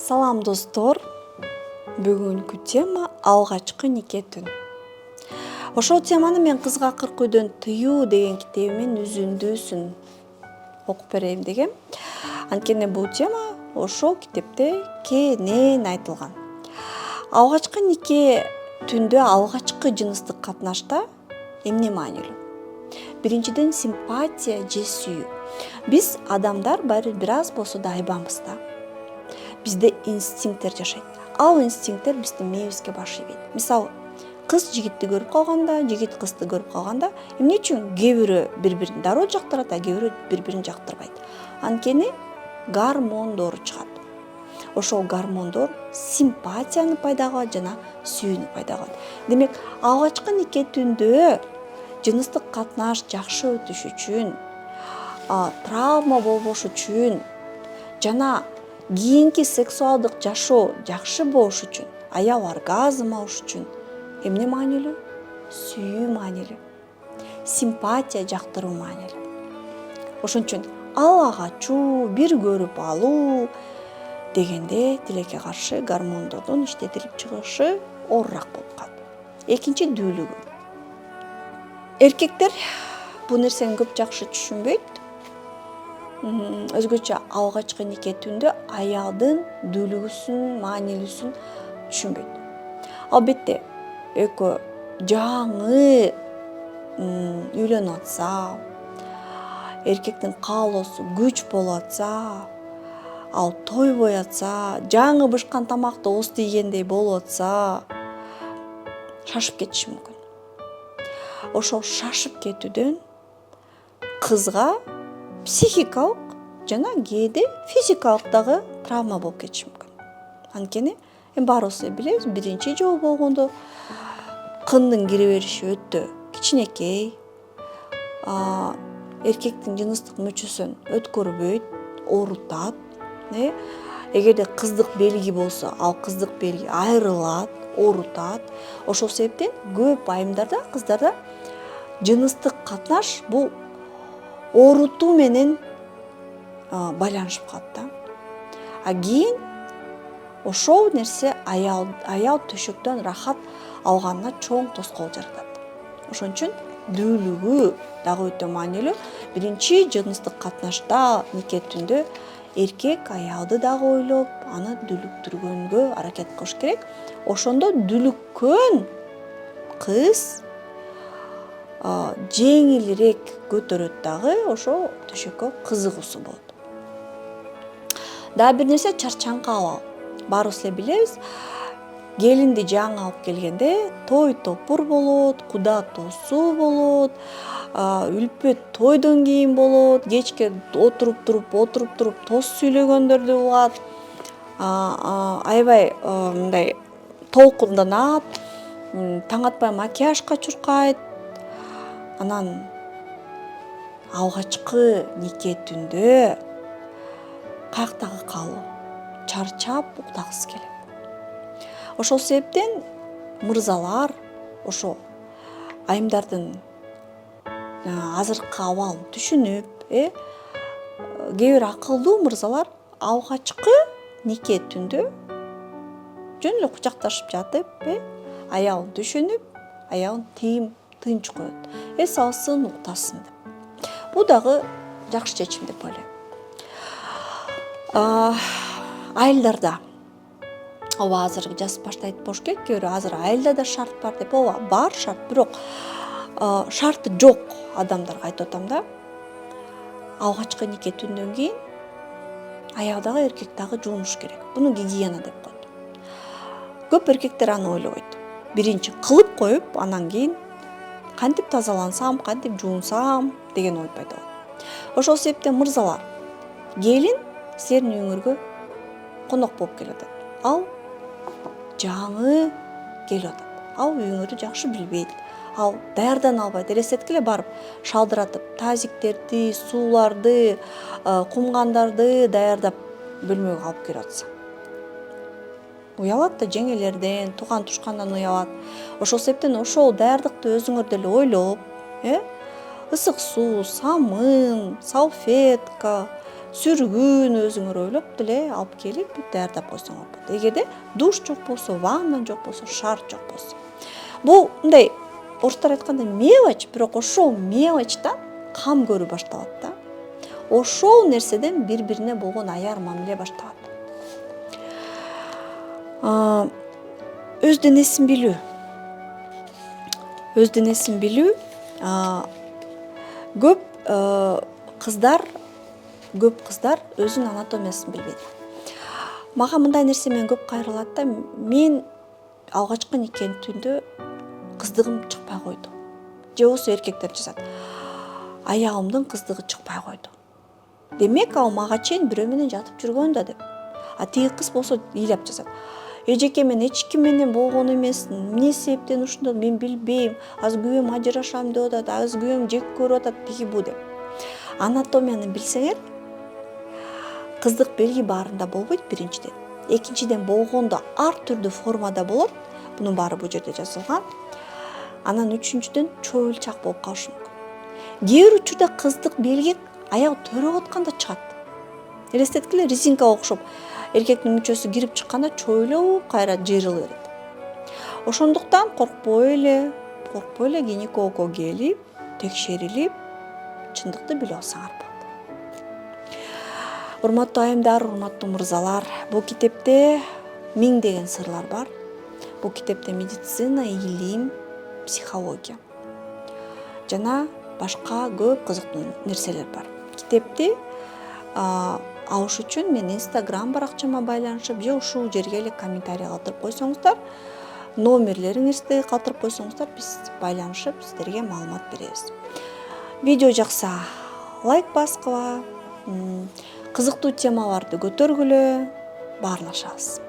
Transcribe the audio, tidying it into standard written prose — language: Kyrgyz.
Салам достор, бүгүнкү тема алгачкы нике түн. Ошол теманы мен кызга 40 үйдөн тыюу деген китебиmin үзүндүүсүн окуп берейин дегем. Анткени бул тема ошол китепте кенен айтылган. Алгачкы нике түндө алгачкы жыныстык катнашта эмне маанилүү? Биринчиден симпатия же сүйүү. Биз адамдар бир аз болсо да айбамыз да. Бизде инстинкттер жашайт. Ал инстинкттер биздин мээбизге баш ийбейт. Мисалы, кыз жигитти көрүп калганда, жигит кызды көрүп калганда, эмне үчүн кээ бирөө бири-бирин дароо жактырат, а кээ бирөө бири-бирин жактырбайт? Анткени гормондор чыгат. Ошол гормондор симпатияны пайда кылат жана сүйүүнү пайда кылат. Демек, алгачкы нике түндө жыныстык катнаш жакшы өтүш үчүн, травма болбош үчүн жана кийинки сексуалдык жашоо жакшы болуш үчүн, аял оргазм алыш үчүн эмне маанилүү? Сүйүү маанилүү. Симпатия жактыруу маанилүү. Ошон үчүн ала качуу, бир көрүп алуу дегенде тилекке каршы гормондордун иштетилип чыгышы оорураак болуп калат. Экинчи дүүлүгү. Эркектер бул нерсени көп жакшы түшүнбөйт. Өзгөчө алгачкы нике түндө аялдын дүүлүгүсүн, маанилүүсүн түшүнбөйт. Албетте, экөө жаңы үйлөнүп атса, эркектин каалоосу күч болуп атса, ал тойбой атса, жаңы бышкан тамакты ооз тийгендей болуп атса, шашып кетиши мүмкүн. Ошол шашып кетүүдөн кызга психикалык жана кээде физикалык дагы травма болуп кетиши мүмкүн. Анткени баарыбыз эле билебиз, биринчи жолу болгондо кындын кире бериши өтө кичинекей, эркектин жыныстык мүчөсүн өткөрбөйт, оорутат. Эгерде кыздык белги болсо, ал кыздык белги айрылат, оорутат. Ошол себептен көп айымдарда, кыздарда жыныстык катнаш бул оорутуу менен байланышып калат да. А кийин ошол нерсе аял төшөктөн рахат алганына чоң тоскоол жаратат. Ошон үчүн дүүлүгү дагы өтө маанилүү. Биринчи жыныстык катнашта, нике түндө эркек аялды дагы ойлоп, аны дүлүктүргөнгө аракет кылыш керек. Ошондо дүлүккөн кыз жеңилирээк көтөрөт дагы, ошо төшөккө кызыгуусу болот. Дагы бир нерсе чарчаңкы абал. Баарыбыз эле билебиз, келинди жаңы алып келгенде той топур болот, куда тоосу болот, үлпөт тойдон кийин болот, кечке отуруп туруп тост сүйлөгөндөр да болот. Аябай мындай толкунданат, таң атпай макияжга чуркайт. Анан алгачкы нике түндө каяктагы калуу, чарчап уктагысы келет. Ошол себептен мырзалар ошо айымдардын азыркы абалын түшүнүп, кээ бир акылдуу мырзалар алгачкы нике түндө жөн эле кучакташып жатып, аялын түшүнүп, аялын тынч коет. Эс алсын, уктасын деп. Бул дагы жакшы чечим деп ойлойм. Айылдарда, ооба азыр жас баштайт болуш керек, кээ бирөө азыр айылда да шарт бар деп, ооба бар шарт, бирок шарты жок адамдарга айтып атам да. Алгачкы нике түндөн кийин аял дагы эркек дагы жуунуш керек. Буну гигиена деп коет. Көп эркектер аны ойлобойт. Биринчи кылып коюп, анан кийин кантип тазалансам, кантип жуунсам деген ой пайда болот. Ошол себептен мырзалар, келин силердин үйүңөргө конок болуп келип атат. Ал жаңы келип атат. Ал үйүңөрдү жакшы билбейт. Ал даярдана албайт. Элестеткиле барып шалдыратып, тазиктерди, сууларды, кумгандарды даярдап бөлмөгө алып кирип атса. Уялат да, жеңелерден, тууган тушкандан уялат. Ошол себептен ошол даярдыкты өзүңөр деле ойлоп, ысык суу, самын, салфетка, сүргүн өзүңөр ойлоп деле алып келип даярдап койсоңор болот. Эгерде душ жок болсо, ванна жок болсо, шар жок болсо. Бул мындай орустар айткандай мелочь, бирок ошол мелочтан кам көрүү башталат да. Ошол нерседен бири-бирине болгон аяр мамиле башталат. Өз денесин билүү. Өз денесин билүү көп кыздар өзүнүн анатомиясын билбейт. Мага мындай нерсе менен көп кайрылат да. Мен алгачкы никемдүү кыздыгым чыкпай койду. Же болбосо эркектер жазат. Аягымдын кыздыгы чыкпай койду. Демек, ал мага чейин бирөө менен жатып жүргөн да деп. Тиги кыз болсо ыйлап жазат. Эжеке, мен эч ким менен болгон эмесмин. Эмне себептен ушундай мен билбейм. Азыр күйөөм ажырашам деп атат, азыр күйөөм жек көрүп атат, тиги бу деп. Анатомияны билсеңер, кыздык белги баарында болбойт биринчиден. Экинчиден, болгондо ар түрдүү формада болот. Бунун баары бул жерде жазылган. Анан үчүнчүдөн чоюлчак болуп калышы мүмкүн. Кээ бир учурда кыздык белги аял төрөп атканда чыгат. Элестеткиле, резинкага окшоп эркектин мүчөсү кирип чыкканда чоюлуп кайра жыйрыла берет. Ошондуктан коркпой эле гинекологко келип, текшерилип, чындыкты билип алсаңар болот. Урматтуу айымдар, урматтуу мырзалар, бул китепте миңдеген сырлар бар. Бул китепте медицина, илим, психология жана башка көп кызыктуу нерселер бар. Китепти алыш үчүн мен Instagram баракчама байланышып, же ушул жерге эле комментарий калтырып койсоңуздар, номерлериңизди калтырып койсоңуздар, биз байланышып сиздерге маалымат беребиз. Видео жакса лайк баскыла, кызыктуу темаларды көтөргүлө, баарлашабыз.